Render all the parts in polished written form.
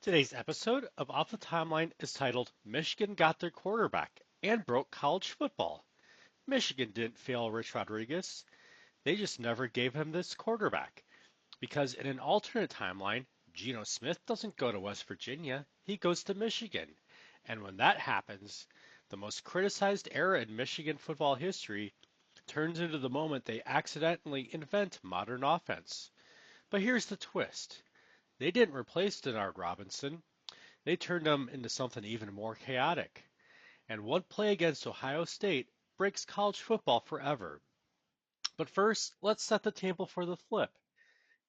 Today's episode of Off the Timeline is titled Michigan Got Their Quarterback and Broke College Football. Michigan didn't fail Rich Rodriguez, they just never gave him this quarterback. Because in an alternate timeline, Geno Smith doesn't go to West Virginia, he goes to Michigan. And when that happens, the most criticized era in Michigan football history turns into the moment they accidentally invent modern offense. But here's the twist. They didn't replace Denard Robinson. They turned him into something even more chaotic. And one play against Ohio State breaks college football forever. But first, let's set the table for the flip.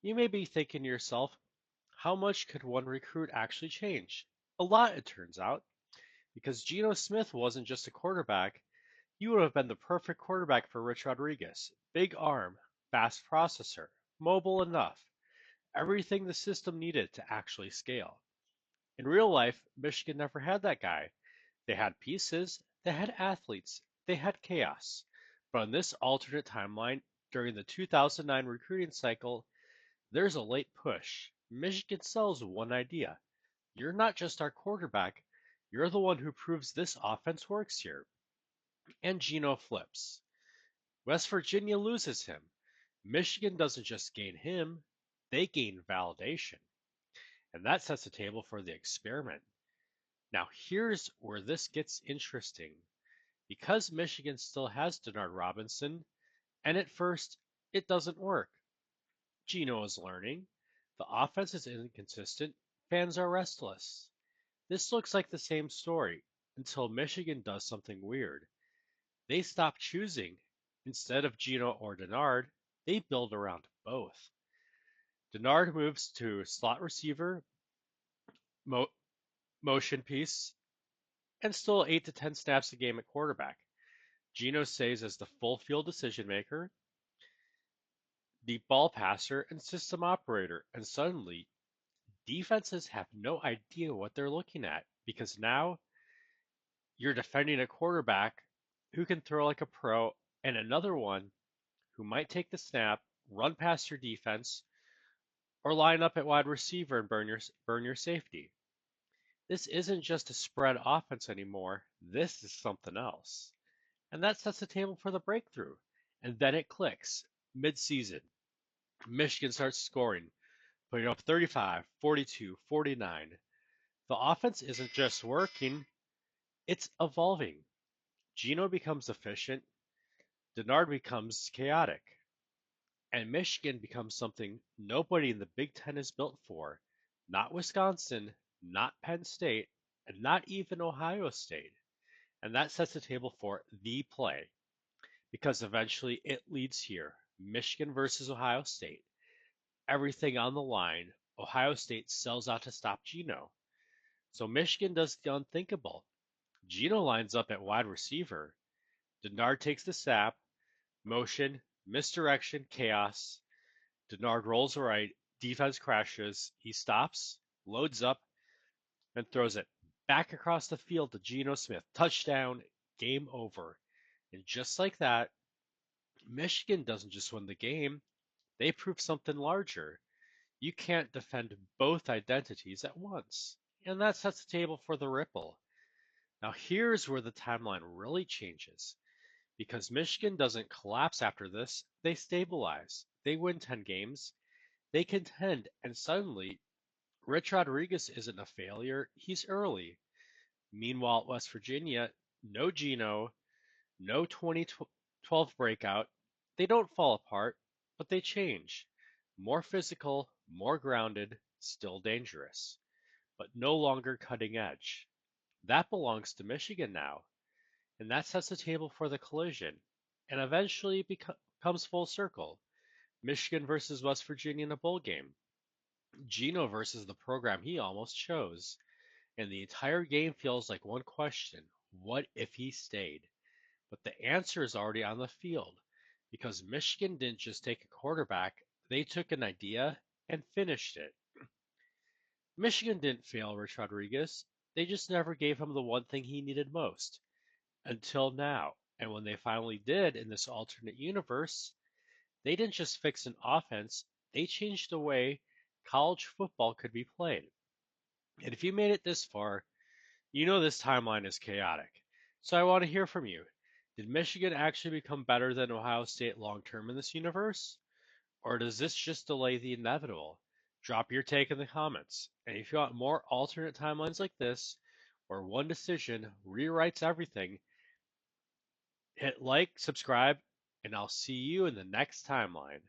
You may be thinking to yourself, how much could one recruit actually change? A lot, it turns out, because Geno Smith wasn't just a quarterback, he would have been the perfect quarterback for Rich Rodriguez. Big arm, fast processor, mobile enough, everything the system needed to actually scale. In real life, Michigan never had that guy. They had pieces, they had athletes, they had chaos. But on this alternate timeline, during the 2009 recruiting cycle, there's a late push. Michigan sells one idea. You're not just our quarterback, you're the one who proves this offense works here. And Geno flips. West Virginia loses him. Michigan doesn't just gain him, they gain validation. And that sets the table for the experiment. Now, here's where this gets interesting. Because Michigan still has Denard Robinson, and at first, it doesn't work. Geno is learning. The offense is inconsistent. Fans are restless. This looks like the same story until Michigan does something weird. They stop choosing. Instead of Geno or Denard, they build around both. Denard moves to slot receiver, mo- motion piece, and still 8 to 10 snaps a game at quarterback. Geno stays as the full field decision maker, deep ball passer, and system operator, and suddenly defenses have no idea what they're looking at because now you're defending a quarterback who can throw like a pro and another one who might take the snap, run past your defense, or line up at wide receiver and burn your safety. This isn't just a spread offense anymore. This is something else. And that sets the table for the breakthrough. And then it clicks. Mid-season, Michigan starts scoring, putting up 35, 42, 49. The offense isn't just working, it's evolving. Geno becomes efficient, Denard becomes chaotic, and Michigan becomes something nobody in the Big Ten is built for. Not Wisconsin, not Penn State, and not even Ohio State. And that sets the table for the play, because eventually it leads here. Michigan versus Ohio State. Everything on the line. Ohio State sells out to stop Geno. So Michigan does the unthinkable. Geno lines up at wide receiver. Denard takes the snap, motion, misdirection, chaos. Denard rolls right, defense crashes. He stops, loads up, and throws it back across the field to Geno Smith. Touchdown, game over. And just like that, Michigan doesn't just win the game, they prove something larger. You can't defend both identities at once. And that sets the table for the ripple. Now, here's where the timeline really changes. Because Michigan doesn't collapse after this, they stabilize. They win 10 games, they contend, and suddenly, Rich Rodriguez isn't a failure, he's early. Meanwhile, at West Virginia, no Geno, no 2012 breakout. They don't fall apart, but they change. More physical, more grounded, still dangerous, but no longer cutting edge. That belongs to Michigan now, and that sets the table for the collision, and eventually comes full circle. Michigan versus West Virginia in a bowl game. Geno versus the program he almost chose. And the entire game feels like one question. What if he stayed? But the answer is already on the field because Michigan didn't just take a quarterback, they took an idea and finished it. Michigan didn't fail Rich Rodriguez. They just never gave him the one thing he needed most until now. And when they finally did in this alternate universe, they didn't just fix an offense, they changed the way college football could be played. And if you made it this far, you know this timeline is chaotic. So I want to hear from you. Did Michigan actually become better than Ohio State long term in this universe? Or does this just delay the inevitable? Drop your take in the comments. And if you want more alternate timelines like this, where one decision rewrites everything, hit like, subscribe, and I'll see you in the next timeline.